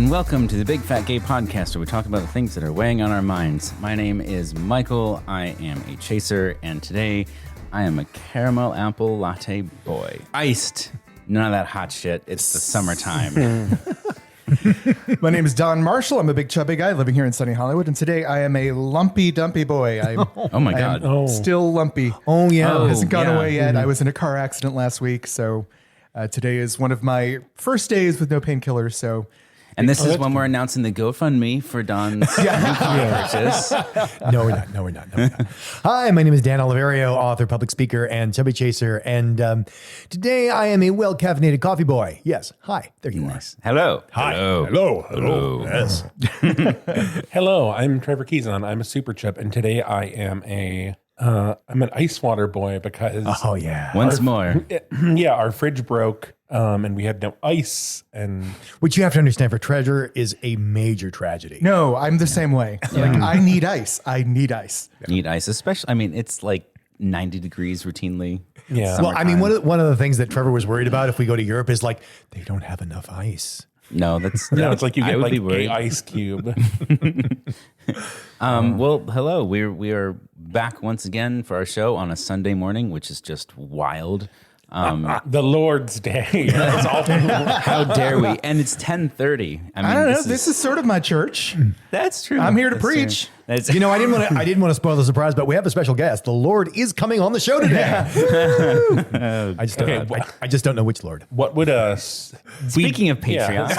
and welcome to the Big Fat Gay Podcast, where we talk about the things that are weighing on our minds. My name is Michael. I am a chaser, and today I am a caramel apple latte boy. Iced. None of that hot shit. It's the summertime. My name is Don Marshall. I'm a big chubby guy living here in sunny Hollywood, and today I am a lumpy dumpy boy. Oh my God. Still lumpy. Oh yeah. Hasn't gone away yet. I was in a car accident last week, so today is one of my first days with no painkillers. So, And this is when we're announcing the GoFundMe for Don's purchase. No, we're not. Hi, my name is Dan Oliverio, author, public speaker, and chubby chaser. And today I am a well-caffeinated coffee boy. Yes. Hi. There you Nice. Hello. Hi. Hello. Yes. Hello, I'm Trevor Keyson. I'm a super chip, and today I am I'm an ice water boy because Oh yeah. Once more. our fridge broke, and we had no ice, and What you have to understand for Trevor is a major tragedy. no, I'm the same way. Like, I need ice. Need ice. Need ice, especially. I mean, it's like 90 degrees routinely. Yeah. Well, I mean, one of the things that Trevor was worried about if we go to Europe is like they don't have enough ice. No, that's no, it's like you I get would like be worried. a ice cube. Well, hello. We are back once again for our show on a Sunday morning, which is just wild. The Lord's Day. That's all. How dare we? And it's 10:30. I mean, I don't know. This is sort of my church. that's true. I'm here to That's true. preach. That's, You know, I didn't want to spoil the surprise, but we have a special guest. The Lord is coming on the show today. I just don't know which Lord. What would Speaking of Patreon,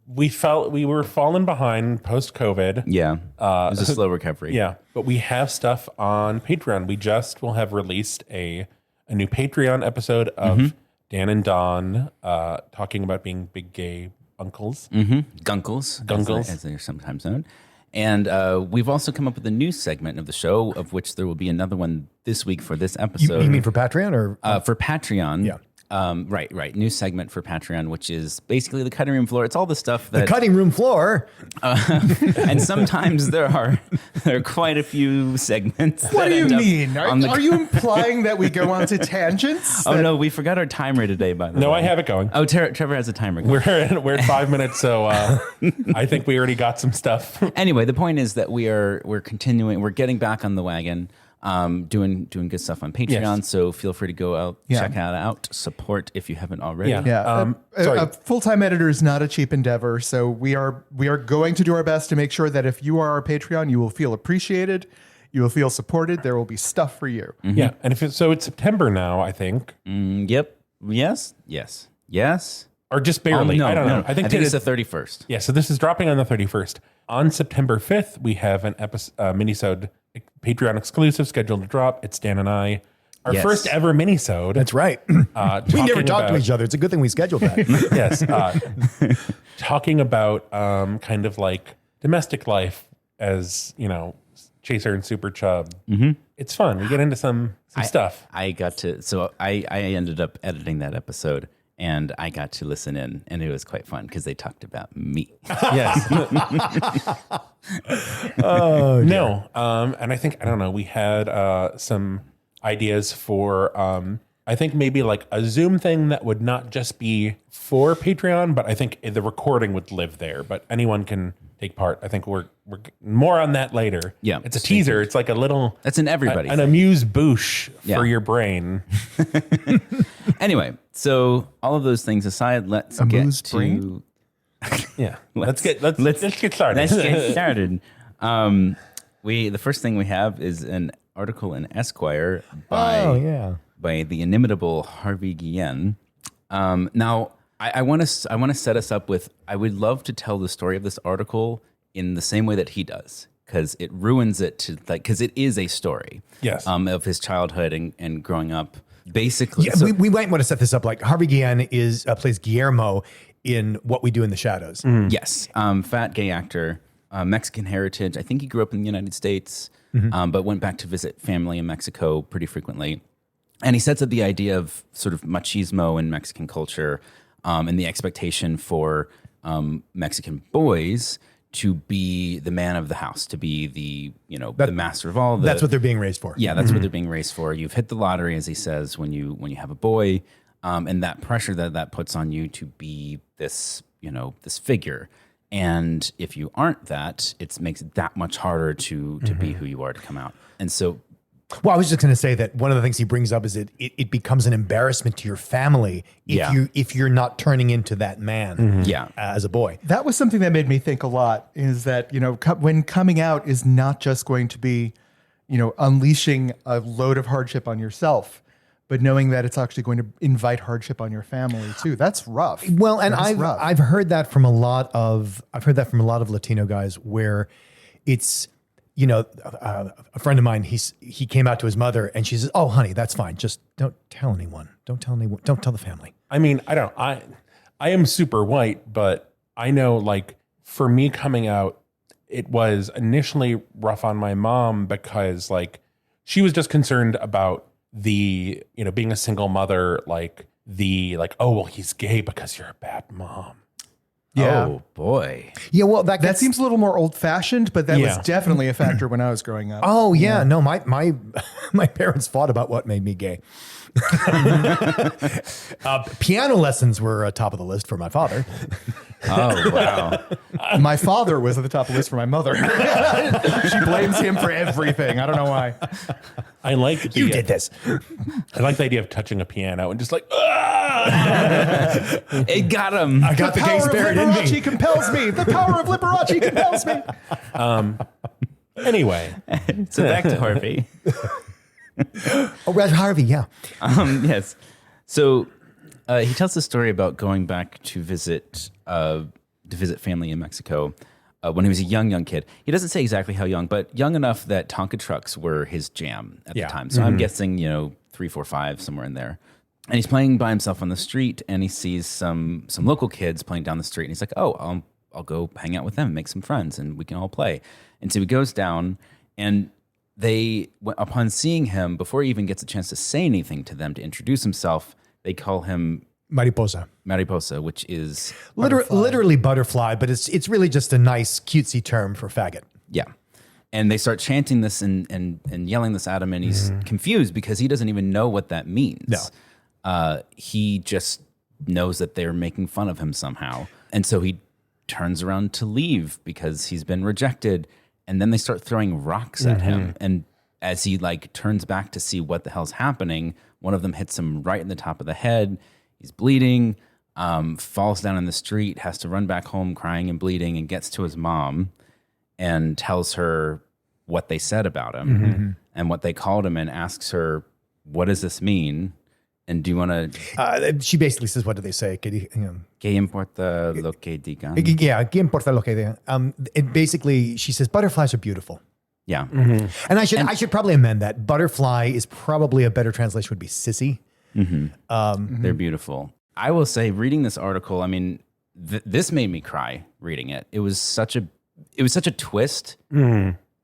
we felt we were falling behind post COVID. yeah, it was a slow recovery. Yeah, but we have stuff on Patreon. We just will have released a new Patreon episode of Dan and Don talking about being big gay uncles. Gunkles, as they're sometimes known. And we've also come up with a new segment of the show, of which there will be another one this week for this episode. You mean for Patreon or? For Patreon? Yeah. Right. New segment for Patreon, which is basically the cutting room floor. It's all the stuff that The cutting room floor. and sometimes there are quite a few segments. What do you mean? Are Are you implying that we go on to tangents? Oh no, we forgot our timer today. By the way, No, I have it going. Oh, Trevor has a timer going. We're at 5 minutes, so I think we already got some stuff. Anyway, the point is that we're continuing. We're getting back on the wagon. Doing good stuff on Patreon. Yes. So feel free to go out, check it out, support if you haven't already. Yeah. Yeah, Sorry. a full-time editor is not a cheap endeavor, so we are going to do our best to make sure that if you are our Patreon, you will feel appreciated, you will feel supported. There will be stuff for you. Yeah, and it's September now, I think, Yep. Yes. or just barely. No, I don't know. no. I think it's the 31st. Yeah, so this is dropping on the 31st. On September 5th, we have an minisode Patreon exclusive scheduled to drop. It's Dan and I. Our Yes. first ever minisode. That's right. We never talked to each other. It's a good thing we scheduled that. Yes. Talking about kind of like domestic life as, Chaser and Super Chub. It's fun. We get into some stuff. I ended up editing that episode. And I got to listen in, and it was quite fun because they talked about me. Yes. No. And I don't know, we had some ideas for, I think maybe like a Zoom thing that would not just be for Patreon, but I think the recording would live there, but anyone can take part. I think we're more on that later. Yeah. It's a teaser. It's like a little, That's an everybody an thing. amuse-bouche Yeah. for your brain. Anyway, so all of those things aside, let's get Amuse to... brain? Yeah. Let's get started. Let's get started. The first thing we have is an article in Esquire by the inimitable Harvey Guillén. Now, I want to set us up with. I would love to tell the story of this article in the same way that he does, because it ruins it because it is a story. Yes. Of his childhood and growing up. Basically, Yeah, we might want to set this up. Like Harvey Guillén plays Guillermo in What We Do in the Shadows. Yes, fat gay actor, Mexican heritage. I think he grew up in the United States, but went back to visit family in Mexico pretty frequently. And he sets up the idea of sort of machismo in Mexican culture, and the expectation for Mexican boys to be the man of the house, to be the the master of all. That's what they're being raised for. Yeah, that's what they're being raised for. You've hit the lottery, as he says, when you have a boy. and that pressure that puts on you to be this, this figure. And if you aren't that, it makes it that much harder to be who you are, to come out. And so, well, I was just going to say that one of the things he brings up is it becomes an embarrassment to your family if you're not turning into that man as a boy. That was something that made me think a lot, is that, when coming out is not just going to be, unleashing a load of hardship on yourself, but knowing that it's actually going to invite hardship on your family too. That's rough. Well, and I've heard that from a lot of Latino guys, where it's, a friend of mine, he came out to his mother and she says, "Oh, honey, that's fine. Just don't tell anyone. Don't tell anyone. Don't tell the family." I mean, I am super white, but I know, like, for me coming out, it was initially rough on my mom because, like, she was just concerned about the, being a single mother, oh, well, he's gay because you're a bad mom. Yeah. Oh boy. Yeah. Well, that seems a little more old fashioned, but that was definitely a factor when I was growing up. Oh yeah. No, my parents fought about what made me gay. Piano lessons were top of the list for my father. Oh, wow. My father was at the top of the list for my mother. She blames him for everything. I don't know why. I like You did this. I like the idea of touching a piano and just like, It got him. I got the gay spirit in me. Liberace compels me. The power of Liberace compels me. Anyway. So back to Harvey. Oh, Red Harvey, yeah. Yes. So he tells the story about going back to visit family in Mexico when he was a young kid. He doesn't say exactly how young, but young enough that Tonka trucks were his jam at the time. So I'm guessing, 3, 4, 5, somewhere in there. And he's playing by himself on the street, and he sees some local kids playing down the street, and he's like, "Oh, I'll go hang out with them, make some friends, and we can all play." And so he goes down, and upon seeing him, before he even gets a chance to say anything to them to introduce himself, they call him Mariposa, which is literally butterfly, but it's really just a nice cutesy term for faggot. Yeah. And they start chanting this and yelling this at him, and he's confused because he doesn't even know what that means. No. He just knows that they're making fun of him somehow. And so he turns around to leave because he's been rejected. And then they start throwing rocks at him. And as he turns back to see what the hell's happening, one of them hits him right in the top of the head. He's bleeding, falls down in the street, has to run back home crying and bleeding, and gets to his mom and tells her what they said about him and what they called him, and asks her, "What does this mean? And do you want to..." She basically says, what do they say? ¿Qué importa lo que digan? Yeah, ¿qué importa lo que digan? It basically, she says, butterflies are beautiful. Yeah. And I should probably amend that. Butterfly is probably a better translation, would be sissy. They're beautiful. I will say, reading this article, I mean, this made me cry reading it. It was such a twist.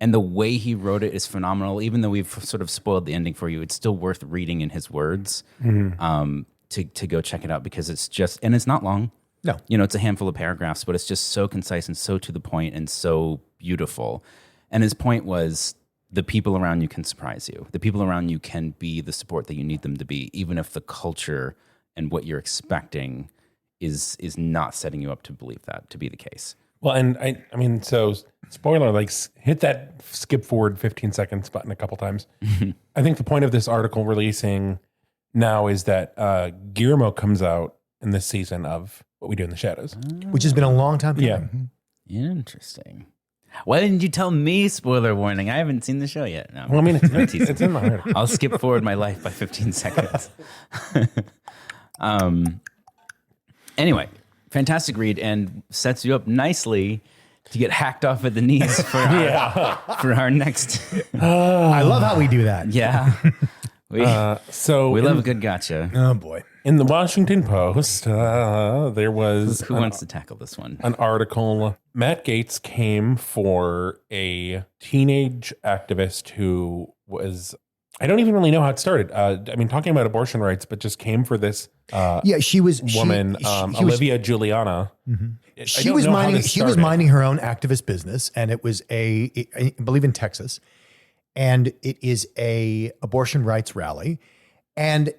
And the way he wrote it is phenomenal. Even though we've sort of spoiled the ending for you, it's still worth reading in his words to go check it out, because it's just, and it's not long. No. It's a handful of paragraphs, but it's just so concise and so to the point and so beautiful. And his point was, the people around you can surprise you. The people around you can be the support that you need them to be, even if the culture and what you're expecting is not setting you up to believe that to be the case. Well, and I mean, so spoiler, hit that skip forward 15 seconds button a couple times. I think the point of this article releasing now is that Guillermo comes out in this season of What We Do in the Shadows, which has been a long time coming. Yeah. Interesting. Why didn't you tell me, spoiler warning? I haven't seen the show yet. No. Well, I mean, it's in the article. I'll skip forward my life by 15 seconds. Anyway, fantastic read, and sets you up nicely to get hacked off at the knees for our next. I love how we do that. Yeah. We love a good gotcha. Oh, boy. In the Washington Post, there was... Who wants to tackle this one? An article. Matt Gaetz came for a teenage activist who was... I don't even really know how it started. I mean, talking about abortion rights, but just came for this she was woman, Olivia Juliana. She was minding her own activist business, and it was I believe in Texas, and it is a abortion rights rally. And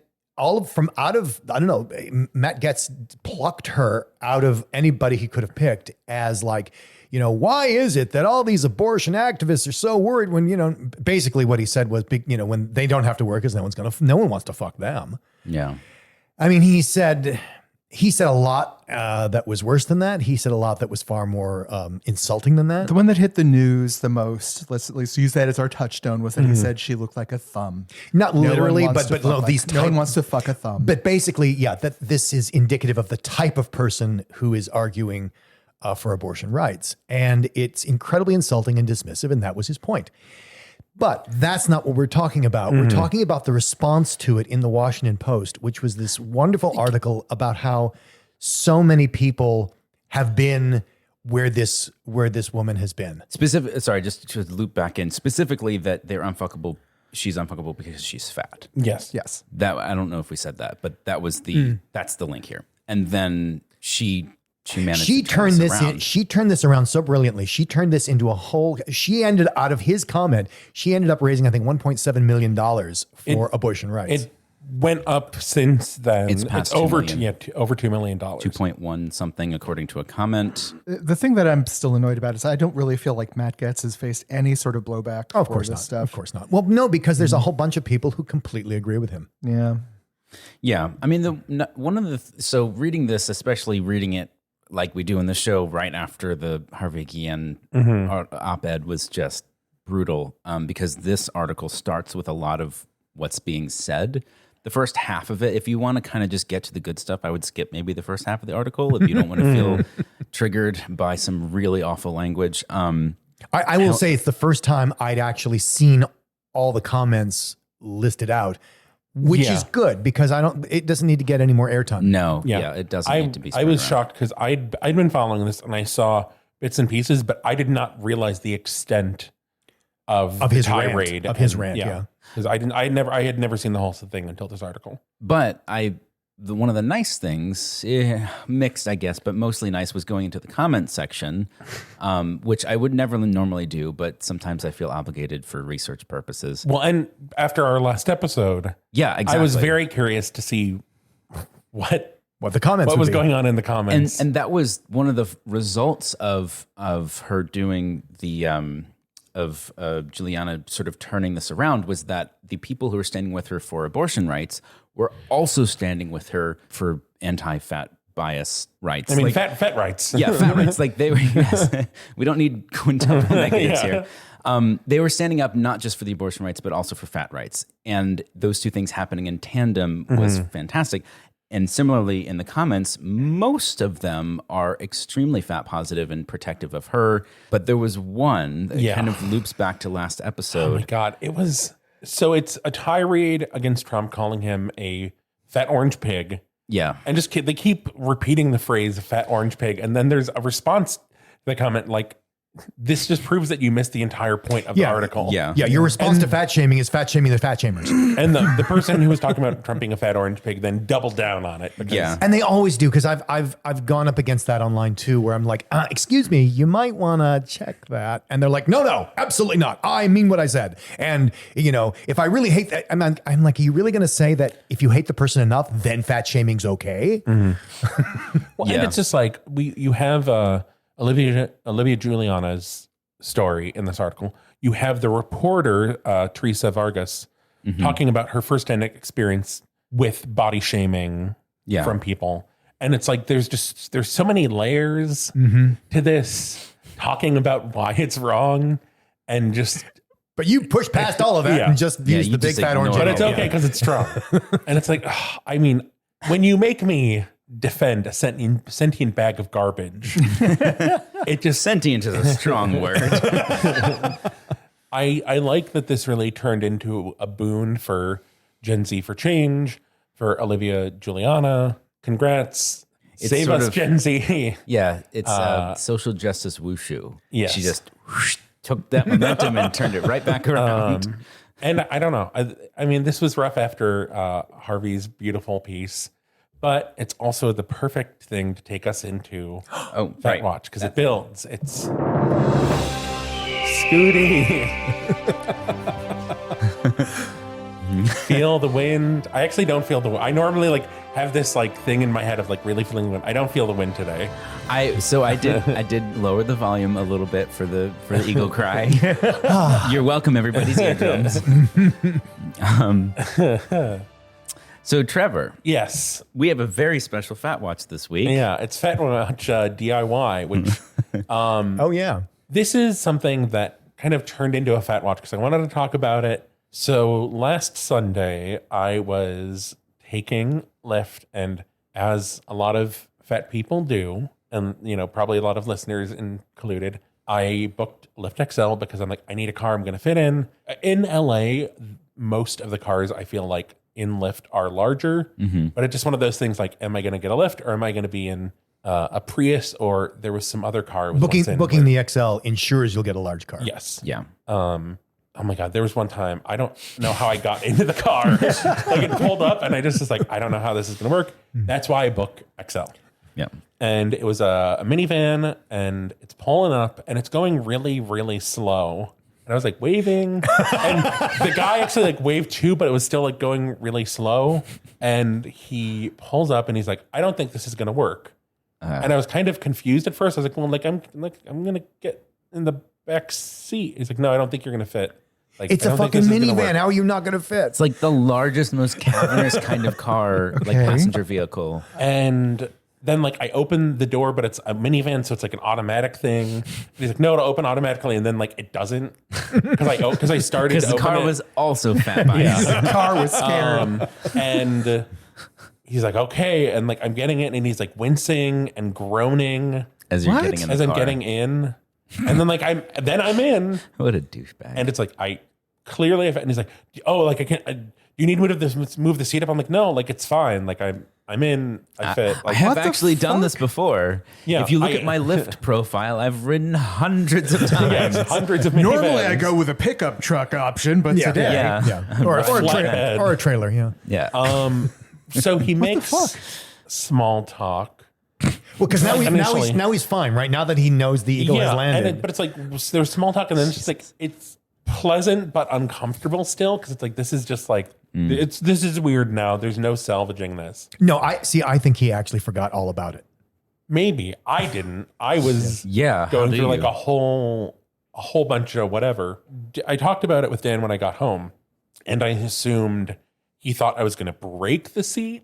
Matt Getz plucked her out of anybody he could have picked as like, why is it that all these abortion activists are so worried when, basically what he said was, when they don't have to work because no one wants to fuck them. Yeah. I mean, he said a lot that was worse than that. He said a lot that was far more insulting than that. The one that hit the news the most, let's at least use that as our touchstone, was that he said she looked like a thumb. Not literally, no one wants to fuck a thumb. But basically, yeah, that this is indicative of the type of person who is arguing for abortion rights. And it's incredibly insulting and dismissive, and that was his point. But that's not what we're talking about. We're talking about the response to it in the Washington Post, which was this wonderful article about how so many people have been where this woman has been. Sorry, just to loop back in, specifically that they're unfuckable. She's unfuckable because she's fat. Yes. That I don't know if we said that, but that was that's the link here. And then she managed to turn this around. She turned this around so brilliantly. She turned this into she ended out of his comment. She ended up raising, I think, $1.7 million for abortion rights. It went up since then. It's over $2 million. 2.1 something according to a comment. The thing that I'm still annoyed about is I don't really feel like Matt Getz has faced any sort of blowback of for course this not. stuff. Of course not. Well, no, because there's a whole bunch of people who completely agree with him. Yeah. Yeah. I mean, so reading this, especially reading it like we do in the show right after the Harvey Guillén op-ed, was just brutal because this article starts with a lot of what's being said. The first half of it, if you want to kind of just get to the good stuff, I would skip maybe the first half of the article if you don't want to feel triggered by some really awful language. I will say it's the first time I'd actually seen all the comments listed out, which is good because it doesn't need to get any more airtime. No, it doesn't need to be. I was shocked because I'd been following this and I saw bits and pieces, but I did not realize the extent of his tirade his rant. Yeah, because I had never seen the whole thing until this article. But one of the nice things, mixed, I guess, but mostly nice, was going into the comments section, which I would never normally do, but sometimes I feel obligated for research purposes. Well, and after our last episode, exactly. I was very curious to see what the comments was going on in the comments, and that was one of the results of her doing the of Juliana sort of turning this around, was that the people who were standing with her for abortion rights were also standing with her for anti-fat bias rights. I mean, fat rights. Yeah, fat rights. Like they were. Yes, we don't need quintuple negatives here. They were standing up not just for the abortion rights, but also for fat rights, and those two things happening in tandem was fantastic. And similarly, in the comments, most of them are extremely fat positive and protective of her. But there was one that kind of loops back to last episode. Oh my God. So it's a tirade against Trump, calling him a fat orange pig. Yeah. And they keep repeating the phrase fat orange pig. And then there's a response to the comment like, this just proves that you missed the entire point of the article. Yeah. Your response to fat shaming is fat shaming the fat shamers. And the person who was talking about Trump being a fat orange pig then doubled down on it. And they always do, because I've gone up against that online too, where I'm like, excuse me, you might want to check that. And they're like, no, absolutely not. I mean what I said. And if I really hate that, I'm like, are you really going to say that if you hate the person enough, then fat shaming's okay? Mm-hmm. And it's just like you have Olivia Juliana's story in this article. You have the reporter, Teresa Vargas, talking about her firsthand experience with body shaming from people. And it's like, there's so many layers to this, talking about why it's wrong and just... But you push past all of that and just use the big fat orange. But it's okay because it's Trump. And it's like, when you make me defend a sentient bag of garbage, it just... Sentient is a strong word. I like that this really turned into a boon for Gen Z for change, for Olivia Juliana. Congrats. Save us, Gen Z. Yeah, it's social justice wushu. Yes. She just took that momentum and turned it right back around. And I don't know. I mean, this was rough after Harvey's beautiful piece, but it's also the perfect thing to take us into Fat Watch, because it builds. It's Scooty. feel the wind. I actually don't feel the wind. I normally like have this like thing in my head of like really feeling the wind. I don't feel the wind today. I did lower the volume a little bit for the eagle cry. You're welcome, everybody's eardrums. So Trevor, Yes. we have a very special Fat Watch this week. Yeah, it's Fat Watch DIY, which Oh yeah. this is something that kind of turned into a Fat Watch because I wanted to talk about it. So last Sunday, I was taking Lyft, and as a lot of fat people do, and probably a lot of listeners included, I booked Lyft XL because I'm like, I need a car I'm going to fit in. In LA, most of the cars I feel like in Lyft are larger, but it's just one of those things like, am I going to get a Lyft or am I going to be in a Prius, or there was some other car. Booking the XL ensures you'll get a large car. Yes. Yeah. Oh my God, there was one time, I don't know how I got into the car. Like it pulled up and I just was like, I don't know how this is going to work. That's why I book XL. Yeah. And it was a minivan, and it's pulling up and it's going really, really slow. And I was like waving, and the guy actually like waved too, but it was still like going really slow. And he pulls up and he's like, I don't think this is going to work. And I was kind of confused at first. I was like, well, I'm going to get in the back seat. He's like, no, I don't think you're going to fit. Like, It's a fucking minivan. How are you not going to fit? It's like the largest, most cavernous kind of car, like passenger vehicle. And then like I open the door, but it's a minivan, so it's like an automatic thing. And he's like, no, it'll open automatically, and then like it doesn't because I started Because the to car open it. was also fat by The car was scared. And he's like, okay, and like I'm getting it, and he's like wincing and groaning as you're What? getting in the as car. I'm getting in, and then like I'm in, What a douchebag. and it's like I clearly have, and he's like, oh, like I can't. Do you need me to move the seat up? I'm like, no, like it's fine, like I'm in, I fit. I Like, have What the actually done fuck? this before. Yeah, If you look I- at my Lyft profile, I've ridden hundreds of times. yes, hundreds of minivans. Normally I go with a pickup truck option, but today Yeah. Yeah. Or a Flatbed. or a trailer. Yeah. Yeah. So he makes fuck? small talk. Well, because Initially. now he's fine, right? Now that he knows the eagle has landed. But it's like there's small talk, and then it's just like it's pleasant but uncomfortable still, because it's like this is just like this is weird now. There's no salvaging this. No, I think he actually forgot all about it. Maybe I didn't. I was Yeah, how going do through like you? a whole bunch of whatever. I talked about it with Dan when I got home, and I assumed he thought I was going to break the seat.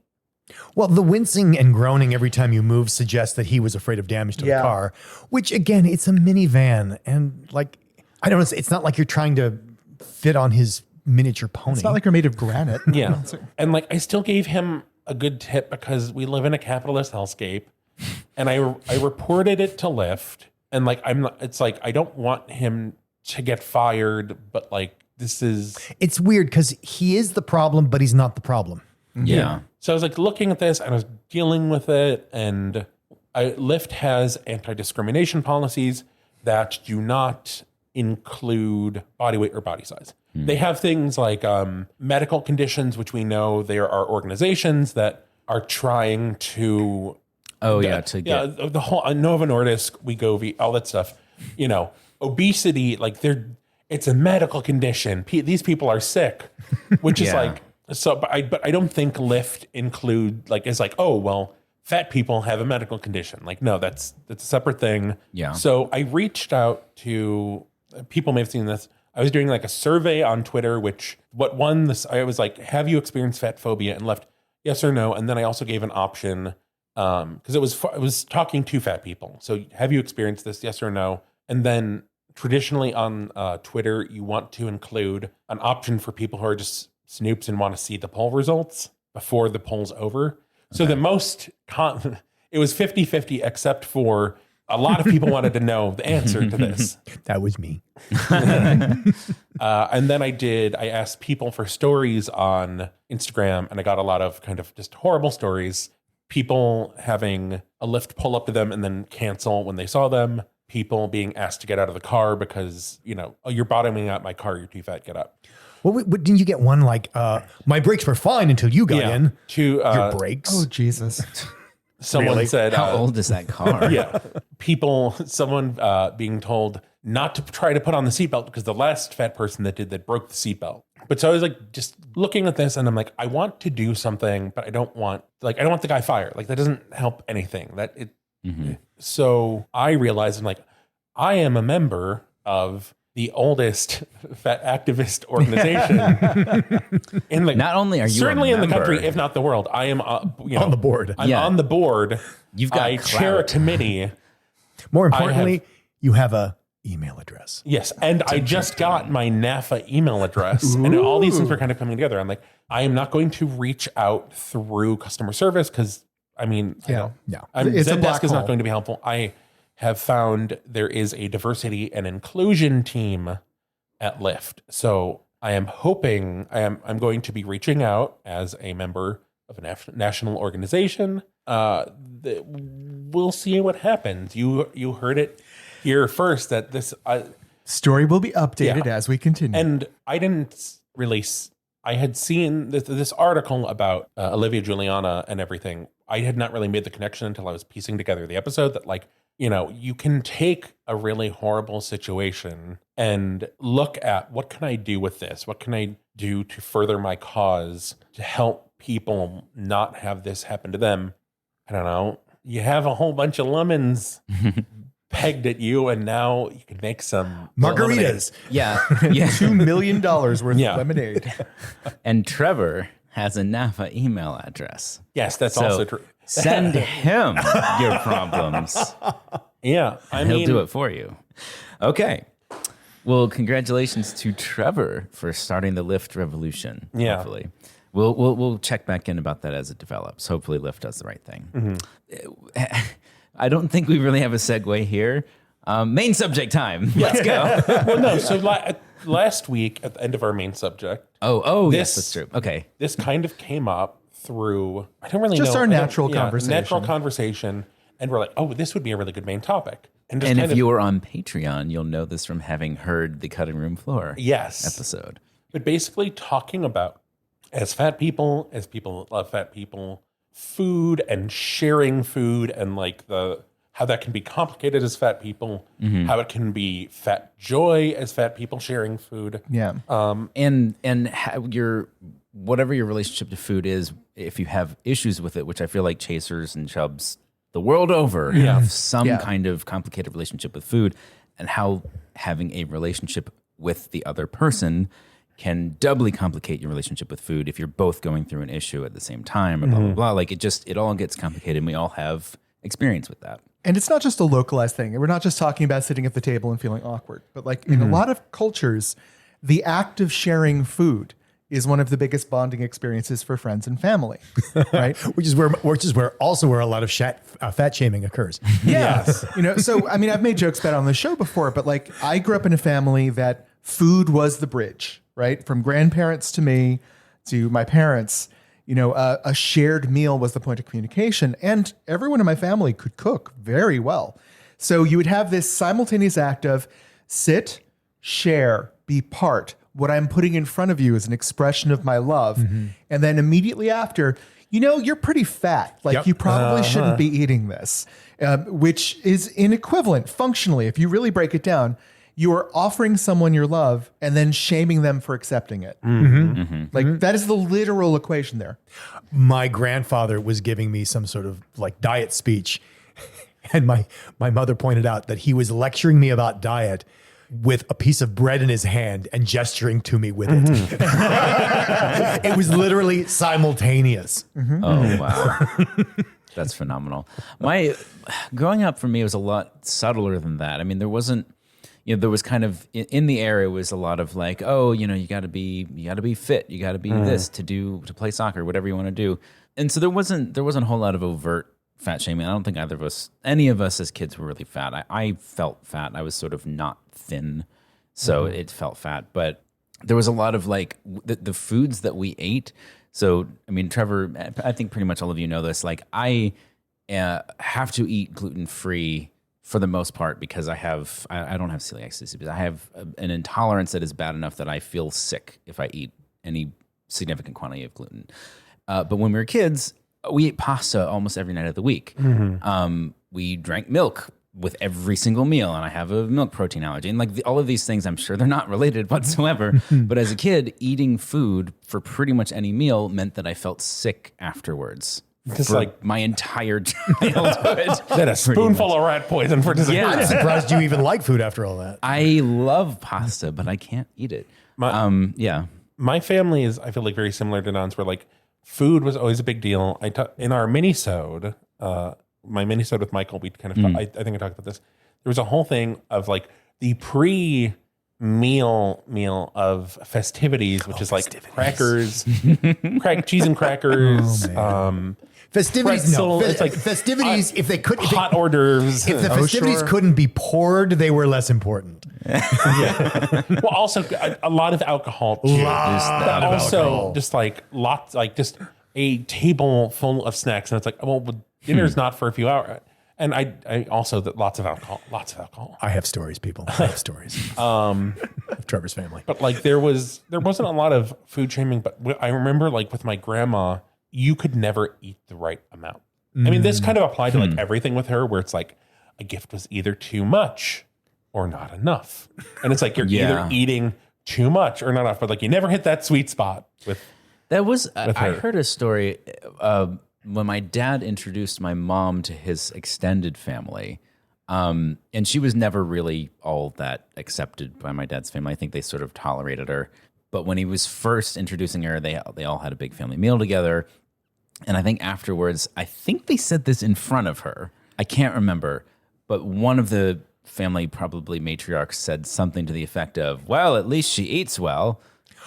Well, the wincing and groaning every time you move suggests that he was afraid of damage to Yeah. the car, which again, it's a minivan. And like, I don't know, it's not like you're trying to fit on his miniature pony. it's not like you're made of granite. Yeah. And like I still gave him a good tip because we live in a capitalist hellscape, and I reported it to Lyft, and like it's like I don't want him to get fired, but like this is It's weird because he is the problem, but he's not the problem. Yeah. so I was like looking at this and I was dealing with it, and Lyft has anti-discrimination policies that do not include body weight or body size. They have things like medical conditions, which we know there are organizations that are trying to Oh, yeah. To get. the whole Novo Nordisk, Wegovy, all that stuff. Obesity, like it's a medical condition. These people are sick, which is Yeah. like so. But I don't think Lyft include like is like, oh well, fat people have a medical condition. Like no, that's a separate thing. Yeah. So I reached out to people may have seen this. I was doing like a survey on Twitter, which what won this. I was like, have you experienced fat phobia? And left yes or no. And then I also gave an option. Because it was talking to fat people. So have you experienced this? Yes or no? And then traditionally on Twitter, you want to include an option for people who are just snoops and want to see the poll results before the poll's over. So the most, it was 50-50, except for a lot of people wanted to know the answer to this. That was me. And then I asked people for stories on Instagram, and I got a lot of kind of just horrible stories. People having a Lyft pull up to them and then cancel when they saw them. People being asked to get out of the car because, oh, you're bottoming out my car. You're too fat. Get up. Well, didn't you get one like, my brakes were fine until you got in? To Your brakes? Oh, Jesus. someone Really? said, How old is that car? yeah, someone being told not to try to put on the seatbelt because the last fat person that did that broke the seatbelt. But so I was like, just looking at this and I'm like, I want to do something, but I don't want the guy fired. Like that doesn't help anything. So I realized I'm like, I am a member of the oldest fat activist organization in Not only are you certainly a in the member, country, if not the world. I am on the board. I'm Yeah. on the board. You've got I chair a clout. committee. More importantly, you have a email address. Yes, and I just got my NAFA email address, and all these things were kind of coming together. I'm like, I am not going to reach out through customer service because, I mean, Yeah. It's a black Zendesk is not hole. going to be helpful. I have found there is a diversity and inclusion team at Lyft, so I am hoping I'm going to be reaching out as a member of a national organization. We'll see what happens. You heard it here first that this Story will be updated Yeah. as we continue. and I didn't release. I had seen this article about Olivia Juliana and everything. I had not really made the connection until I was piecing together the episode that, like, you know, you can take a really horrible situation and look at what can I do with this? What can I do to further my cause to help people not have this happen to them? I don't know. You have a whole bunch of lemons pegged at you, and now you can make some Margaritas. Yeah. Yeah. $2 million worth Yeah. of lemonade. And Trevor has a NAFA email address. Yes, that's So also true. send him your problems. Yeah, He'll do it for you. Okay. Well, congratulations to Trevor for starting the Lyft revolution. Yeah. Hopefully. We'll check back in about that as it develops. Hopefully Lyft does the right thing. I don't think we really have a segue here. Main subject time. Let's go. Well, no. So last week at the end of our main subject, Oh, yes, This- that's true. Okay. this kind of came up through, I don't really know. Just our I don't- natural conversation. Natural conversation. And we're like, oh, this would be a really good main topic. And just And kind if of, you were on Patreon, you'll know this from having heard the Cutting Room Floor yes. episode. But basically talking about, as people that love fat people, food and sharing food and like how that can be complicated as fat people, how it can be fat joy as fat people sharing food. Yeah. And how whatever your relationship to food is, if you have issues with it, which I feel like chasers and chubs the world over have some Yeah. kind of complicated relationship with food, and how having a relationship with the other person can doubly complicate your relationship with food if you're both going through an issue at the same time, and blah, blah, blah. Like it all gets complicated, and we all have experience with that. And it's not just a localized thing. We're not just talking about sitting at the table and feeling awkward, but like in a lot of cultures, the act of sharing food is one of the biggest bonding experiences for friends and family, right? Which is where a lot of fat shaming occurs. Yes. So, I mean, I've made jokes about it on the show before, but like I grew up in a family that food was the bridge, right? From grandparents to me to my parents, a shared meal was the point of communication, and everyone in my family could cook very well. So you would have this simultaneous act of sit, share, be part. What I'm putting in front of you is an expression of my love. And then immediately after, you're pretty fat. Like Yep. you probably shouldn't be eating this, which is inequivalent functionally. If you really break it down, you are offering someone your love and then shaming them for accepting it. Like that is the literal equation there. My grandfather was giving me some sort of like diet speech, and my mother pointed out that he was lecturing me about diet with a piece of bread in his hand and gesturing to me with it. It was literally simultaneous. Oh, wow. That's phenomenal. Growing up for me was a lot subtler than that. I mean, there wasn't, there was kind of in the air, it was a lot of like, oh, you got to be fit. You got to be this to play soccer, whatever you want to do. And so there wasn't a whole lot of overt fat shaming. I don't think any of us as kids were really fat. I felt fat. I was sort of not thin, so it felt fat. But there was a lot of like the foods that we ate. So, I mean, Trevor, I think pretty much all of you know this. Like I have to eat gluten-free for the most part because I don't have celiac disease, but I have an intolerance that is bad enough that I feel sick if I eat any significant quantity of gluten. But when we were kids, we ate pasta almost every night of the week. We drank milk with every single meal, and I have a milk protein allergy. And like all of these things, I'm sure they're not related whatsoever. But as a kid, eating food for pretty much any meal meant that I felt sick afterwards. Just for like my entire childhood. then a spoonful of rat poison for dessert. Yeah. I'm surprised you even like food after all that. I love pasta, but I can't eat it. My family is, I feel like, very similar to Don's, where like food was always a big deal. In our mini-sode, my mini-sode with Michael, we kind of, I think I talked about this. There was a whole thing of like the meal of festivities, which is like crackers, cheese and crackers, Festivities, pretzel. no. It's like Festivities, if they could, hot hors d'oeuvres. if the festivities couldn't be poured, they were less important. Well, also a lot of alcohol too. But also just like lots, like just a table full of snacks, and it's like, well, dinner's not for a few hours. And I also lots of alcohol. I have stories, people. I have stories. Of Trevor's family. But like there wasn't a lot of food shaming. But I remember like with my grandma, you could never eat the right amount. I mean, this kind of applied to like everything with her, where it's like a gift was either too much or not enough, and it's like you're either eating too much or not enough. But like you never hit that sweet spot with. That was I heard a story when my dad introduced my mom to his extended family, and she was never really all that accepted by my dad's family. I think they sort of tolerated her. But when he was first introducing her, they all had a big family meal together. And I think afterwards, I think they said this in front of her. I can't remember. But one of the family, probably matriarchs, said something to the effect of, well, at least she eats well.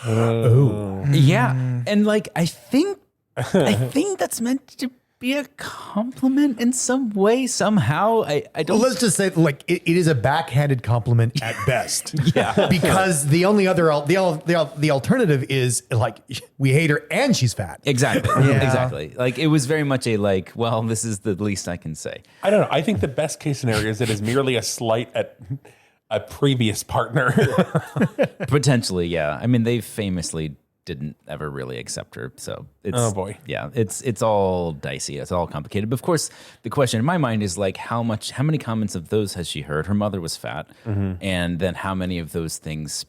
Yeah. And like, I think that's meant to be a compliment in some way, somehow. I don't. Well, let's just say, like, it is a backhanded compliment at best. Yeah, because the only other the alternative is like we hate her and she's fat. Exactly. Exactly. Like it was very much a like, well, this is the least I can say. I don't know. I think the best case scenario is it is merely a slight at a previous partner. Potentially, yeah. I mean, they famously didn't ever really accept her. So it's, oh boy. Yeah, it's all dicey. It's all complicated. But of course, the question in my mind is like, how many comments of those has she heard? Her mother was fat. And then how many of those things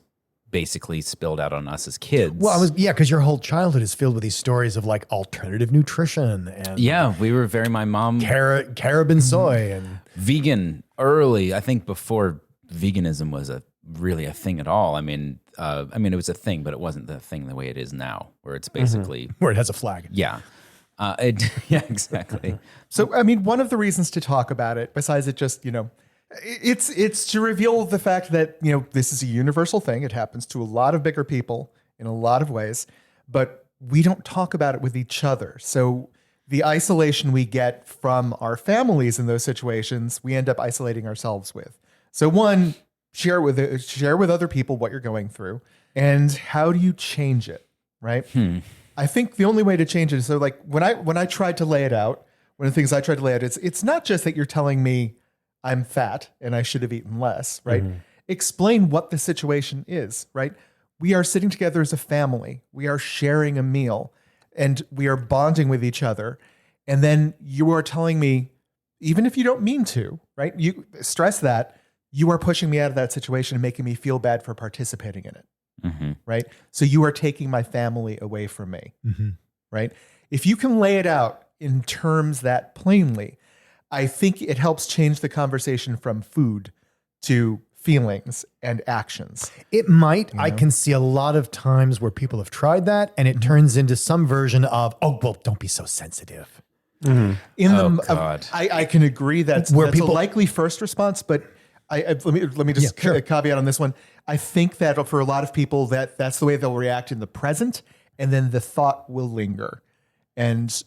basically spilled out on us as kids? Well, because your whole childhood is filled with these stories of like alternative nutrition and we were my mom carob and soy and vegan early. I think before veganism was really a thing at all. I mean, it was a thing, but it wasn't the thing the way it is now, where it's basically where it has a flag. Yeah. Yeah, exactly. So, I mean, one of the reasons to talk about it, besides it just, it's to reveal the fact that, this is a universal thing. It happens to a lot of bigger people in a lot of ways, but we don't talk about it with each other. So the isolation we get from our families in those situations, we end up isolating ourselves with. So one, share with other people what you're going through, and how do you change it, right? I think the only way to change it is, so like when I tried to lay it out, one of the things I tried to lay out is it's not just that you're telling me I'm fat and I should have eaten less, right? Explain what the situation is, right? We are sitting together as a family. We are sharing a meal and we are bonding with each other. And then you are telling me, even if you don't mean to, right? You stress that you are pushing me out of that situation and making me feel bad for participating in it, right? So you are taking my family away from me, right? If you can lay it out in terms that plainly, I think it helps change the conversation from food to feelings and actions. It might. I can see a lot of times where people have tried that and it turns into some version of, oh, well, don't be so sensitive. I can agree that's a likely first response, but let me just caveat on this one. I think that for a lot of people that's the way they'll react in the present, and then the thought will linger. And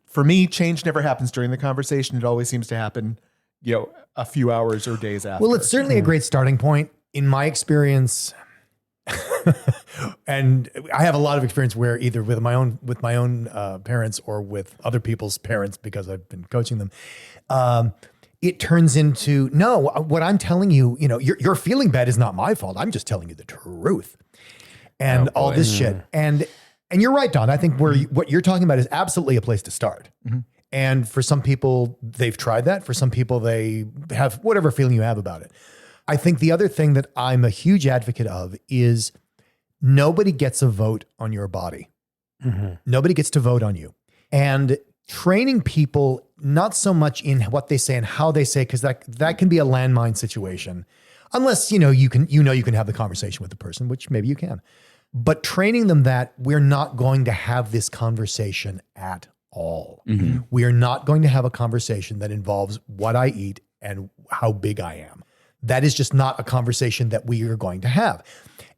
for me, change never happens during the conversation. It always seems to happen, a few hours or days after. Well, it's certainly a great starting point in my experience. And I have a lot of experience where either with my own parents or with other people's parents, because I've been coaching them. It turns into, no, what I'm telling you, your feeling bad is not my fault. I'm just telling you the truth and all this shit. And And you're right, Don. I think what you're talking about is absolutely a place to start. And for some people, they've tried that. For some people, they have whatever feeling you have about it. I think the other thing that I'm a huge advocate of is nobody gets a vote on your body. Nobody gets to vote on you. And training people, not so much in what they say and how they say, because that can be a landmine situation. Unless, you can have the conversation with the person, which maybe you can. But training them that we're not going to have this conversation at all. We are not going to have a conversation that involves what I eat and how big I am. That is just not a conversation that we are going to have.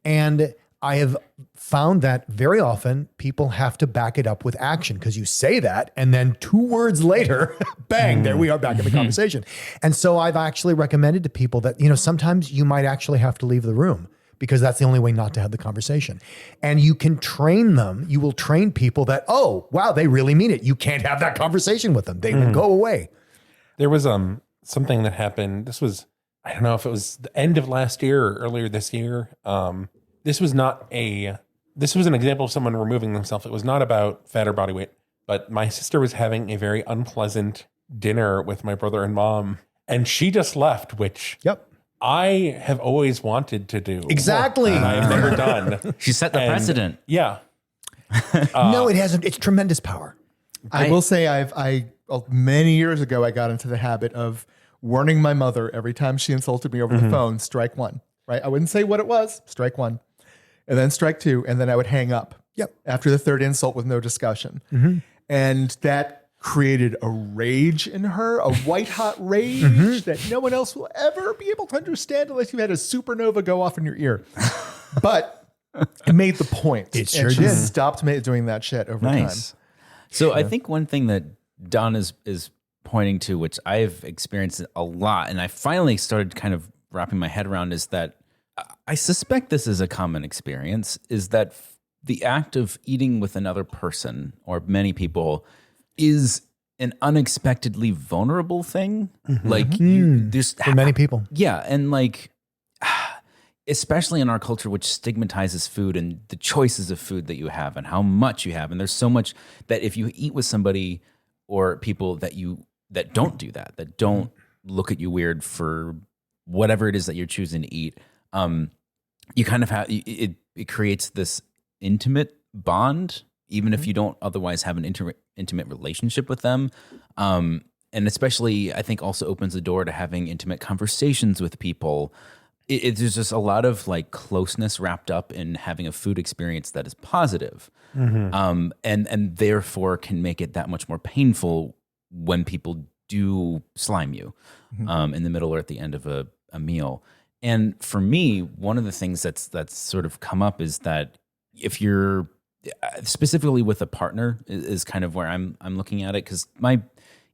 And I have found that very often people have to back it up with action, because you say that and then 2 words later, bang, there we are back in the conversation. And so I've actually recommended to people that, sometimes you might actually have to leave the room, because that's the only way not to have the conversation. And you can train them. You will train people that, oh, wow, they really mean it. You can't have that conversation with them. They will go away. There was something that happened. This was, I don't know if it was the end of last year or earlier this year. This was an example of someone removing themselves. It was not about fat or body weight, but my sister was having a very unpleasant dinner with my brother and mom, and she just left, which I have always wanted to do. Exactly. And I've never done. She set the precedent. Yeah. No, it hasn't. It's tremendous power. I will say many years ago, I got into the habit of warning my mother every time she insulted me over the phone, strike one, right? I wouldn't say what it was, strike one, and then strike two, and then I would hang up after the third insult with no discussion. And that created a rage in her, a white hot rage that no one else will ever be able to understand unless you had a supernova go off in your ear. But it made the point. It sure and she did. stopped doing that shit over time. So I think one thing that Don is pointing to, which I've experienced a lot, and I finally started kind of wrapping my head around, is that I suspect this is a common experience, is that the act of eating with another person or many people is an unexpectedly vulnerable thing. Like there's For many people. Yeah. And especially in our culture, which stigmatizes food and the choices of food that you have and how much you have. And there's so much that if you eat with somebody or people that don't do that don't look at you weird for whatever it is that you're choosing to eat, you kind of have, it creates this intimate bond, even if you don't otherwise have an intimate relationship with them. And especially, I think, also opens the door to having intimate conversations with people. There's just a lot of closeness wrapped up in having a food experience that is positive, and therefore can make it that much more painful when people do slime you in the middle or at the end of a meal. And for me, one of the things that's sort of come up is that if you're specifically with a partner is kind of where I'm looking at it, because my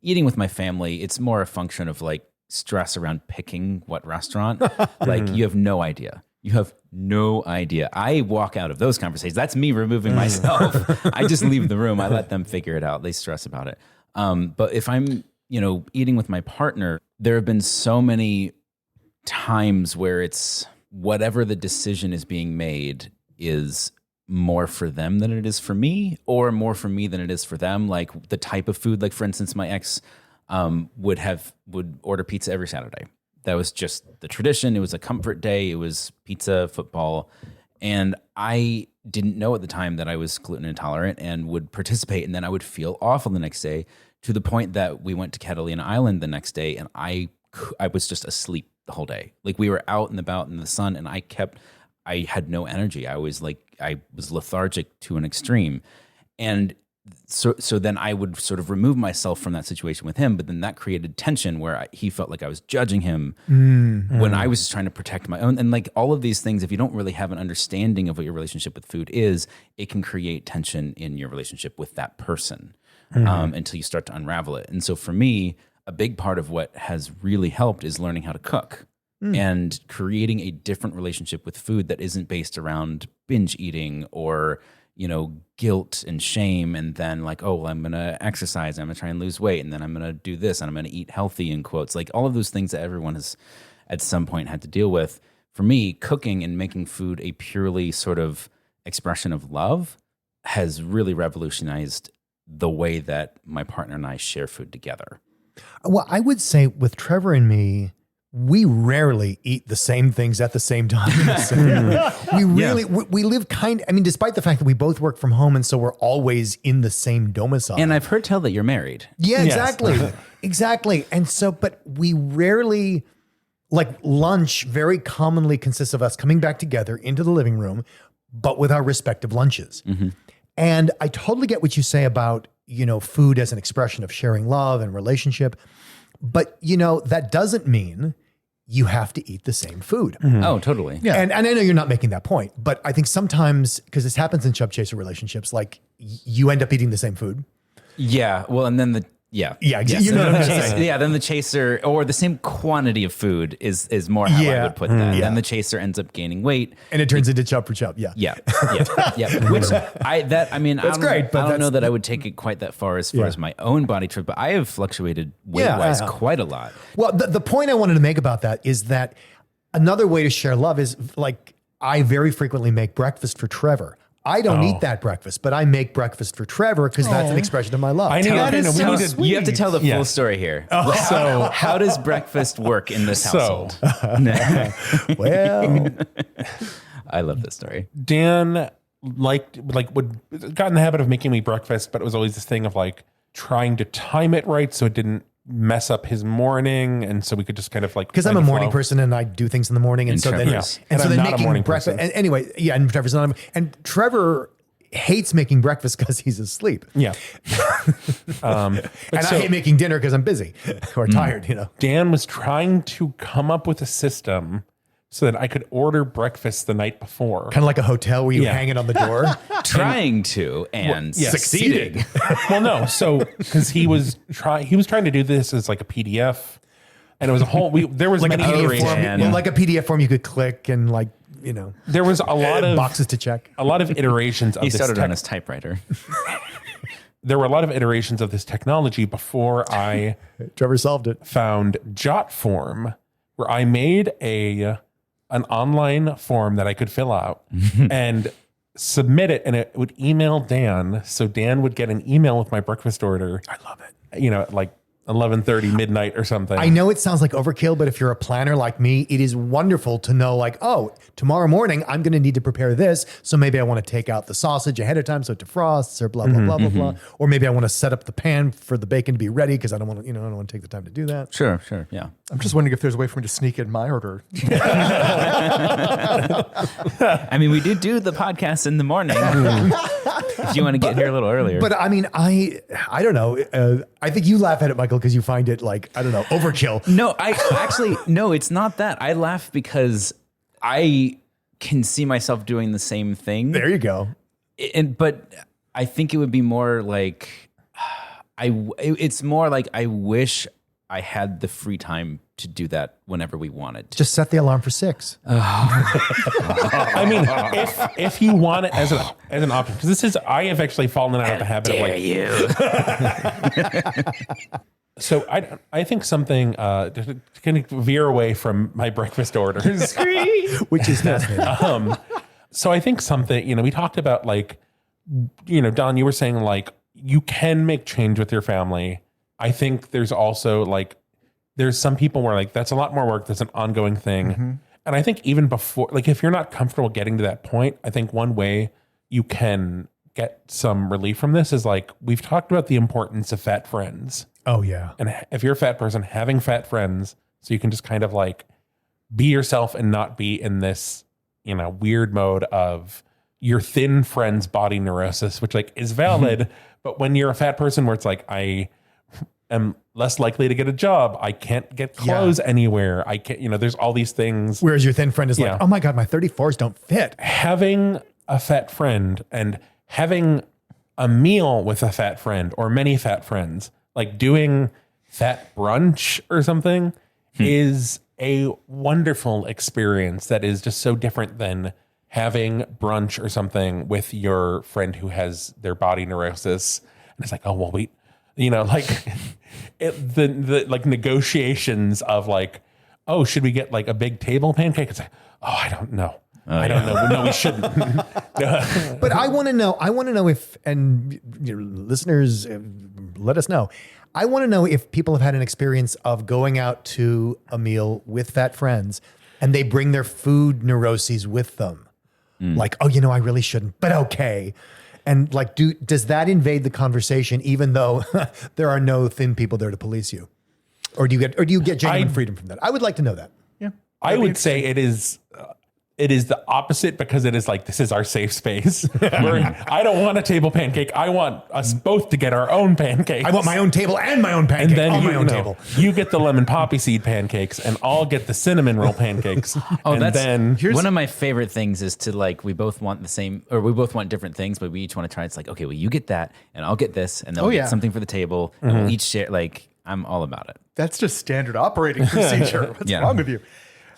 eating with my family, it's more a function of stress around picking what restaurant. You have no idea. You have no idea. I walk out of those conversations. That's me removing myself. I just leave the room. I let them figure it out. They stress about it. But if I'm, eating with my partner, there have been so many times where it's whatever the decision is being made is more for them than it is for me, or more for me than it is for them. Like the type of food, for instance, my ex would order pizza every Saturday. That was just the tradition. It was a comfort day. It was pizza, football. And I didn't know at the time that I was gluten intolerant and would participate. And then I would feel awful the next day, to the point that we went to Catalina Island the next day and I was just asleep the whole day. We were out and about in the sun and I had no energy. I was lethargic to an extreme. And so then I would sort of remove myself from that situation with him, but then that created tension where he felt like I was judging him when I was just trying to protect my own. And all of these things, if you don't really have an understanding of what your relationship with food is, it can create tension in your relationship with that person until you start to unravel it. And so for me, a big part of what has really helped is learning how to cook and creating a different relationship with food that isn't based around binge eating or guilt and shame, and then I'm going to exercise, I'm going to try and lose weight, and then I'm going to do this, and I'm going to eat healthy, in quotes, all of those things that everyone has at some point had to deal with. For me, cooking and making food a purely sort of expression of love has really revolutionized the way that my partner and I share food together. Well, I would say with Trevor and me, we rarely eat the same things at the same time. We live despite the fact that we both work from home and so we're always in the same domicile. And I've heard tell that you're married. Yeah, exactly. Exactly. And so, but we rarely, like lunch very commonly consists of us coming back together into the living room, but with our respective lunches. Mm-hmm. And I totally get what you say about, food as an expression of sharing love and relationship. But, that doesn't mean you have to eat the same food. Mm-hmm. Oh, totally. Yeah. And I know you're not making that point, but I think sometimes, because this happens in chub chaser relationships, like you end up eating the same food. Yeah. Well, and then then the chaser, or the same quantity of food is more how I would put that. Yeah. Then the chaser ends up gaining weight, and it turns into chub for chub. Yeah. Which I great, but I don't know that I would take it quite that far as my own body type, but I have fluctuated weight wise quite a lot. Well, the point I wanted to make about that is that another way to share love is, like, I very frequently make breakfast for Trevor. I don't eat that breakfast, but I make breakfast for Trevor because that's an expression of my love. You have to tell the full story here. So how does breakfast work in this household? Well, I love this story. Dan would got in the habit of making me breakfast, but it was always this thing of like trying to time it right so it didn't mess up his morning, and so we could just kind of like, because I'm a morning person and I do things in the morning, and so then making breakfast. And anyway, and Trevor's not. And Trevor hates making breakfast because he's asleep. Yeah, and I hate making dinner because I'm busy or tired. Dan was trying to come up with a system so that I could order breakfast the night before, kind of like a hotel where you hang it on the door. Trying to and succeeding. Well, no, so because he was trying to do this as like a PDF, and it was a whole. There was like many a PDF iterations. form, like a PDF form you could click and there was a lot of boxes to check. A lot of iterations. He started on his typewriter. There were a lot of iterations of this technology before I Trevor solved it. Found JotForm, where I made an online form that I could fill out and submit it, and it would email Dan. So Dan would get an email with my breakfast order. I love it. At like 11:30 midnight or something. I know it sounds like overkill, but if you're a planner like me, it is wonderful to know, like, oh, tomorrow morning I'm going to need to prepare this. So maybe I want to take out the sausage ahead of time so it defrosts, or blah, blah, blah, blah, blah. Or maybe I want to set up the pan for the bacon to be ready because I don't want to, I don't want to take the time to do that. Sure. Yeah. I'm just wondering if there's a way for me to sneak in my order. I mean, we do the podcast in the morning. If you want to get here a little earlier. But I mean, I don't know. I think you laugh at it, Michael, because you find it like, I don't know, overkill. No, it's not that. I laugh because I can see myself doing the same thing. There you go. But I think it would be more like, it's more like I wish I had the free time to do that whenever we wanted. Just set the alarm for 6. I mean, if you want it as an option, because I have actually fallen out of the habit of like you. So I think something to kind of veer away from my breakfast orders, which is fascinating. So I think something, we talked about like, Don, you were saying like you can make change with your family. I think there's also like, there's some people where like, that's a lot more work. That's an ongoing thing. Mm-hmm. And I think even before, like if you're not comfortable getting to that point, I think one way you can get some relief from this is like, we've talked about the importance of fat friends. Oh yeah. And if you're a fat person, having fat friends, so you can just kind of like be yourself and not be in this, weird mode of your thin friend's body neurosis, which like is valid. But when you're a fat person where it's like, I am less likely to get a job, I can't get clothes anywhere, I can't, there's all these things. Whereas your thin friend is like, oh my God, my 34s don't fit. Having a fat friend and having a meal with a fat friend or many fat friends, like doing fat brunch or something, is a wonderful experience that is just so different than having brunch or something with your friend who has their body neurosis. And it's like, oh, well, wait, like the like negotiations of like, oh, should we get like a big table pancake? It's like, oh, I don't know. I don't know. No, we shouldn't. But I want to know if, and listeners, let us know. I want to know if people have had an experience of going out to a meal with fat friends and they bring their food neuroses with them. Like, oh, I really shouldn't, but okay. And like, does that invade the conversation, even though there are no thin people there to police you? Or do you get genuine freedom from that? I would like to know that. Yeah. I would say it is the opposite, because it is like, this is our safe space. Where I don't want a table pancake. I want us both to get our own pancakes. I want my own table and my own pancake and then on my own table. You get the lemon poppy seed pancakes, and I'll get the cinnamon roll pancakes. And then one of my favorite things is to like, we both want the same, or we both want different things, but we each want to try. It's like, okay, well, you get that and I'll get this, and then we'll get something for the table, and we'll each share. Like, I'm all about it. That's just standard operating procedure. What's wrong with you?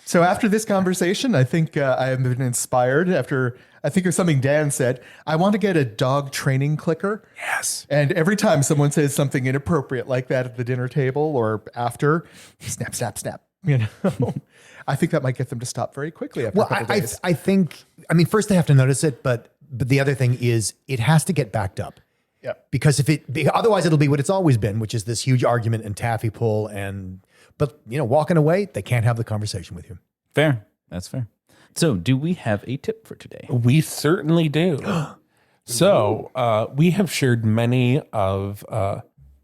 So after this conversation, I think I have been inspired after, I think it was something Dan said, I want to get a dog training clicker. Yes. And every time someone says something inappropriate like that at the dinner table or after, snap, snap, snap, I think that might get them to stop very quickly after a couple days. I think, first they have to notice it, but the other thing is it has to get backed up. Yeah. Because otherwise it'll be what it's always been, which is this huge argument and taffy pull, but walking away, they can't have the conversation with you. Fair. That's fair. So do we have a tip for today? we certainly do. So we have shared many of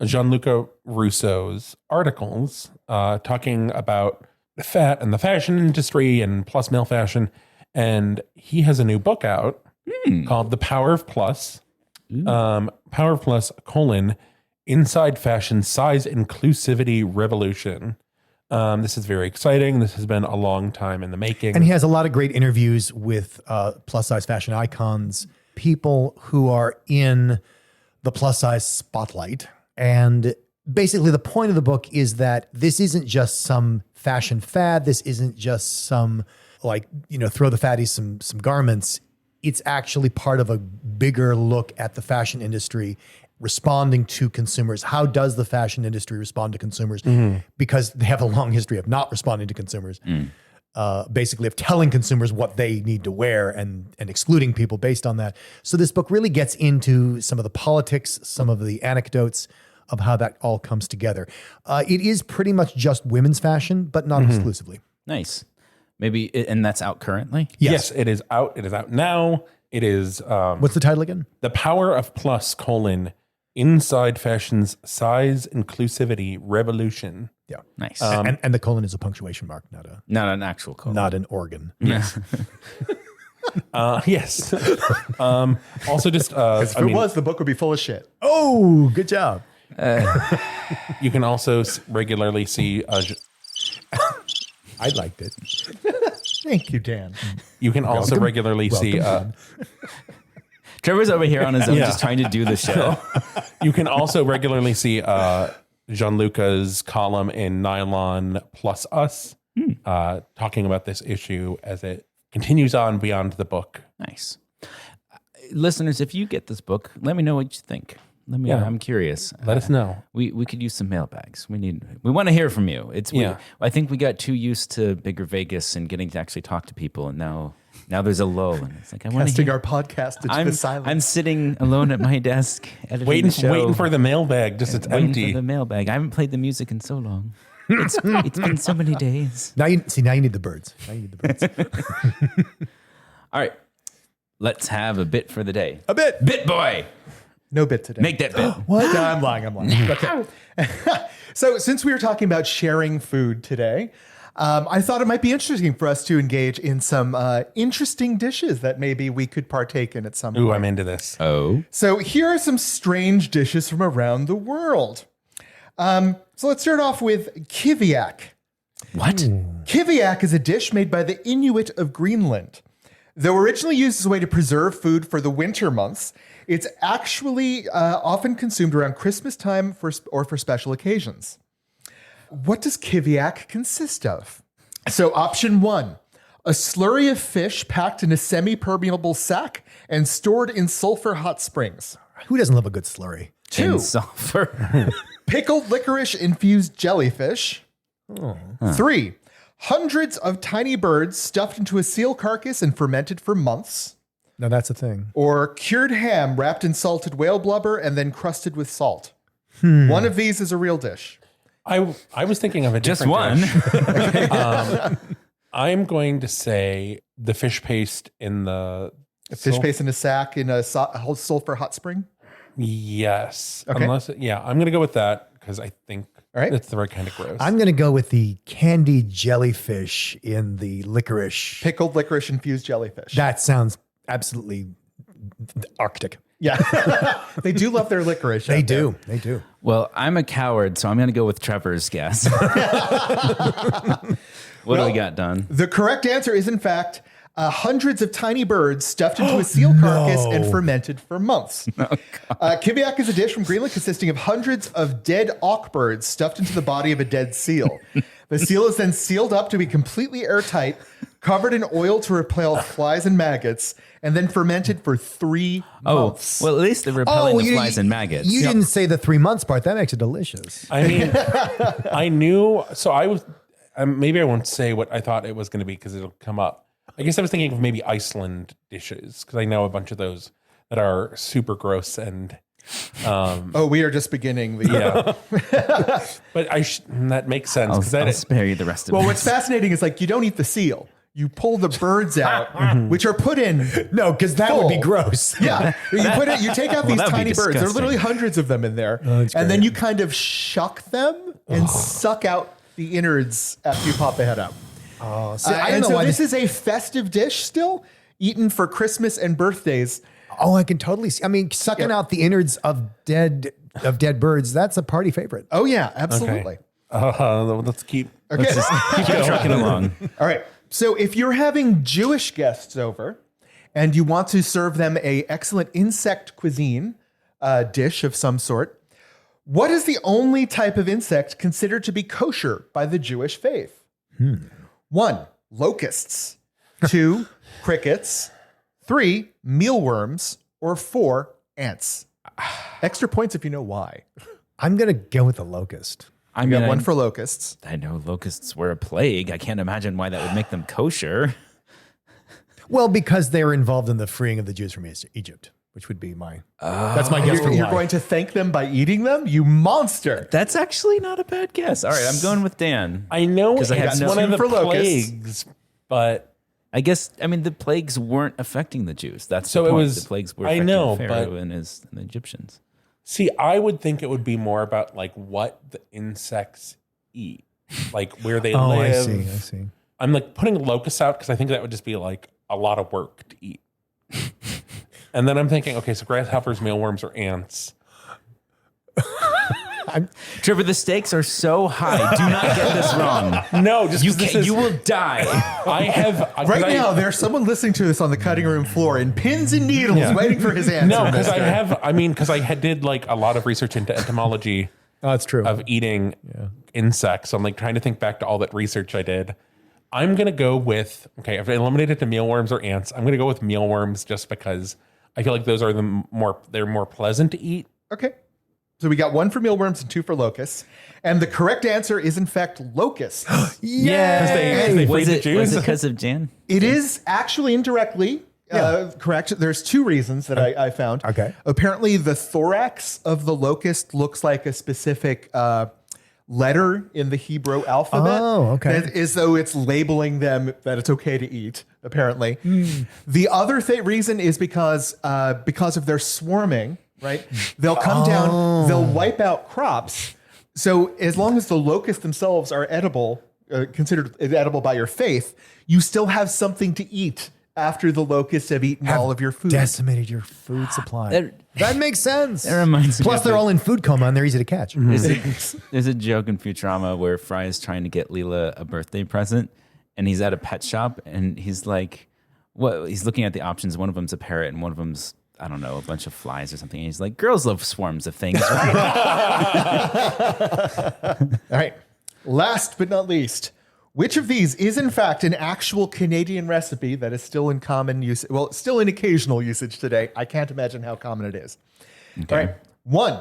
Gianluca Russo's articles talking about fat and the fashion industry and plus male fashion. And he has a new book out called The Power of Plus. Power of Plus, Inside Fashion Size Inclusivity Revolution. This is very exciting. This has been a long time in the making. And he has a lot of great interviews with plus size fashion icons, people who are in the plus size spotlight. And basically the point of the book is that this isn't just some fashion fad. This isn't just some throw the fatties some garments. It's actually part of a bigger look at the fashion industry responding to consumers. How does the fashion industry respond to consumers? Because they have a long history of not responding to consumers, basically of telling consumers what they need to wear and excluding people based on that. So this book really gets into some of the politics, some of the anecdotes of how that all comes together. It is pretty much just women's fashion, but not exclusively. Nice. Maybe, and that's out currently? Yes, it is out. It is out now. It is... What's the title again? The Power of Plus, Inside Fashion's Size Inclusivity Revolution. Yeah. Nice. And the colon is a punctuation mark, not an actual colon. Not an organ. Yes. Yes. Also just... If it was, the book would be full of shit. Oh, good job. You can also regularly see... I liked it. Thank you, Dan. You can also regularly see... Trevor's over here on his own just trying to do the show. You can also regularly see Gianluca's column in Nylon Plus Us talking about this issue as it continues on beyond the book. Nice. Listeners, if you get this book, let me know what you think. I'm curious. Let us know. We could use some mailbags. We want to hear from you. I think we got too used to Bigger Vegas and getting to actually talk to people, and now there's a lull, and it's like I want to Casting our podcast into the silence. I'm sitting alone at my desk editing Waiting the show, waiting for the mailbag. It's empty. For the mailbag. I haven't played the music in so long. It's been so many days. Now you need the birds. All right. Let's have a bit for the day. A bit. Bit boy. No bit today. Make that bit. What? No, I'm lying. Okay. So since we were talking about sharing food today, I thought it might be interesting for us to engage in some interesting dishes that maybe we could partake in at some point. Ooh, I'm into this. Oh. So here are some strange dishes from around the world. So let's start off with kiviak. What? Kiviak is a dish made by the Inuit of Greenland. Though originally used as a way to preserve food for the winter months, it's actually often consumed around Christmas time or for special occasions. What does kiviak consist of? So option 1, a slurry of fish packed in a semi-permeable sack and stored in sulfur hot springs. Who doesn't love a good slurry? 2, And sulfur. pickled licorice infused jellyfish. 3, hundreds of tiny birds stuffed into a seal carcass and fermented for months, No, that's a thing. or cured ham wrapped in salted whale blubber and then crusted with salt. One of these is a real dish. I was thinking of a Just different one. dish. I'm going to say the fish paste in the Fish paste in a sack in a sulfur hot spring. Yes. Okay. I'm going to go with that because I think All right. it's the right kind of gross. I'm going to go with the candied jellyfish in the licorice. Pickled licorice infused jellyfish. That sounds absolutely Arctic. Yeah. They do love their licorice. They out there. do. They do. Well, I'm a coward, so I'm going to go with Trevor's guess. What do we got done? The correct answer is, in fact, hundreds of tiny birds stuffed into a seal carcass and fermented for months. Kiviak is a dish from Greenland consisting of hundreds of dead auk birds stuffed into the body of a dead seal. The seal is then sealed up to be completely airtight, covered in oil to repel flies and maggots, and then fermented for 3 months. Well, at least they're repelling the flies and maggots. You didn't say the 3 months part. That makes it delicious. I mean, I knew. So I was. Maybe I won't say what I thought it was going to be because it'll come up. I guess I was thinking of maybe Iceland dishes because I know a bunch of those that are super gross and. We are just beginning the. Yeah, but that makes sense. I'll spare you the rest of it. Well, what's fascinating is like you don't eat the seal. You pull the birds out, which are put in. No, because that would be Full. gross. Yeah, you take out these that would be tiny birds. There are disgusting. literally hundreds of them in there, and then you kind of shuck them and suck out the innards after you pop the head out. I don't And know so why this is a festive dish still, eaten for Christmas and birthdays. Oh, I can totally see. I mean, sucking out the innards of dead birds, that's a party favorite. Oh yeah, absolutely. Let's keep. Okay. Keep trucking along. All right. So if you're having Jewish guests over and you want to serve them a excellent insect cuisine dish of some sort, what is the only type of insect considered to be kosher by the Jewish faith? 1, locusts. 2, crickets. 3, mealworms. Or 4, ants. Extra points if you know why. I'm going to go with the locust. I We mean, got one for locusts. I know locusts were a plague. I can't imagine why that would make them kosher. Well, because they were involved in the freeing of the Jews from Egypt, which would be my. That's my guess for You're why. going to thank them by eating them? You monster. That's actually not a bad guess. All right, I'm going with Dan. I know it's I have one two of the for locusts. plagues, but I guess, the plagues weren't affecting the Jews. That's So the it point. was- The plagues were I affecting know, Pharaoh but- and the Egyptians. see, I would think it would be more about like what the insects eat, like where they Oh, live. I see. I'm like putting locusts out because I think that would just be like a lot of work to eat. And then I'm thinking, okay, so grasshoppers, mealworms, or ants. Trevor, the stakes are so high. Do not get this wrong. No, just 'cause this is- You will die. I have Right now, there's someone listening to this on the cutting room floor in pins and needles waiting for his answer. No, because mister. I did like a lot of research into etymology Oh, that's true. of eating insects. So I'm like trying to think back to all that research I did. I'm going to go with, okay, I've eliminated the mealworms or ants. I'm going to go with mealworms just because I feel like those are they're more pleasant to eat. Okay. So we got 1 for mealworms and 2 for locusts. And the correct answer is, in fact, locusts. Yeah. they Was freed the it Jews. because of Jan? It is actually indirectly correct. There's 2 reasons that I found. Okay. Apparently, the thorax of the locust looks like a specific letter in the Hebrew alphabet. Oh, okay. As though it's labeling them that it's okay to eat, apparently. The other reason is because of their swarming, right? They'll come down, they'll wipe out crops. So as long as the locusts themselves are edible, considered edible by your faith, you still have something to eat after the locusts have eaten all of your food. Decimated your food supply. That makes sense. That reminds me Plus, of they're the- all in food coma and they're easy to catch. There's a joke in Futurama where Fry is trying to get Leela a birthday present, and he's at a pet shop, and he's like, "What?" He's looking at the options. One of them's a parrot, and one of them's, I don't know, a bunch of flies or something. And he's like, "Girls love swarms of things, right?" All right. Last but not least, which of these is in fact an actual Canadian recipe that is still in common use? Well, it's still in occasional usage today. I can't imagine how common it is. All right. 1,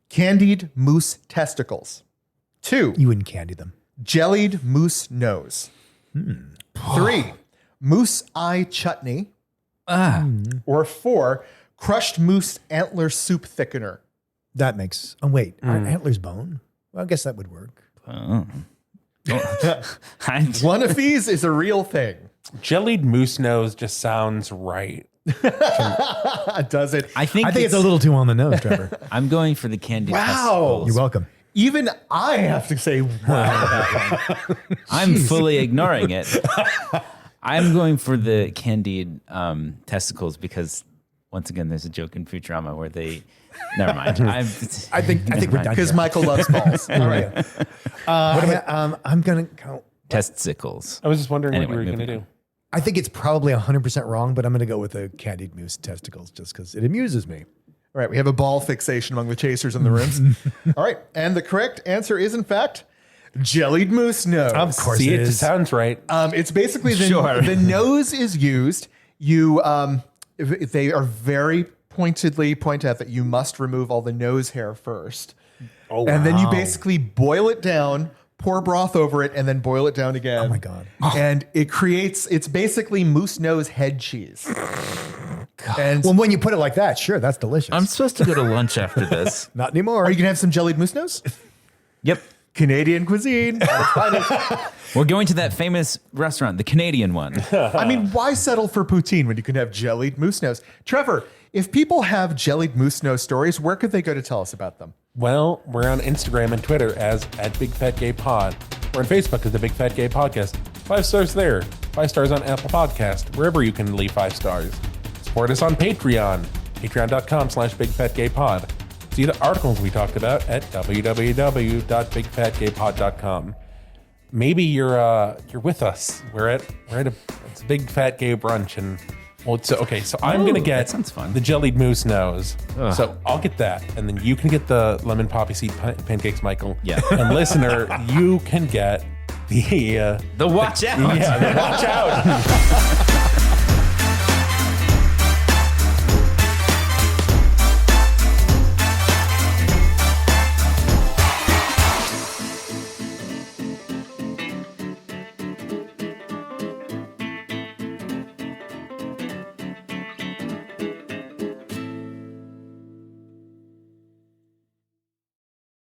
candied moose testicles. 2, You wouldn't candy them. jellied moose nose. 3, moose eye chutney. Or 4, crushed moose antler soup thickener. That makes. Oh wait, aren't antlers bone? Well, I guess that would work. One of these is a real thing. Jellied moose nose just sounds right. Does it? I think it's a little too on the nose, Trevor. I'm going for the candied Wow. testicles. You're welcome. Even I have to say, wow, that one. I'm fully ignoring it. I'm going for the candied testicles because, once again, there's a joke in Futurama where they. Never mind. I think we're done. Because Michael loves balls. All right. I'm gonna go. Testicles. I was just wondering Anyway, what you were going to moving do. I think it's probably 100% wrong, but I'm gonna go with the candied moose testicles just because it amuses me. All right. We have a ball fixation among the chasers in the rooms. All right. And the correct answer is, in fact, jellied moose nose. Of course See, it it is. sounds right. It's basically the nose is used. They are very pointedly point out that you must remove all the nose hair first. Oh, and then you basically boil it down, pour broth over it, and then boil it down again. Oh my God. And it's basically moose nose head cheese. And Well, when you put it like that, sure, that's delicious. I'm supposed to go to lunch after this. Not anymore. are you going to have some jellied moose nose? Yep. Canadian cuisine. We're going to that famous restaurant, the Canadian one. I mean, why settle for poutine when you can have jellied moose nose? Trevor, if people have jellied moose nose stories, where could they go to tell us about them? Well, we're on Instagram and Twitter as @BigFatGayPod. We're on Facebook as the Big Fat Gay Podcast. 5 stars there. 5 stars on Apple Podcast, wherever you can leave 5 stars. Support us on Patreon, patreon.com/BigFatGayPod. See the articles we talked about at www.bigfatgaypod.com. Maybe you're with us. It's a big fat gay brunch, and so I'm gonna get that sounds fun. the jellied moose nose. So I'll get that, and then you can get the lemon poppy seed pancakes, Michael. Yeah. And listener, you can get the The watch out. yeah, the watch out.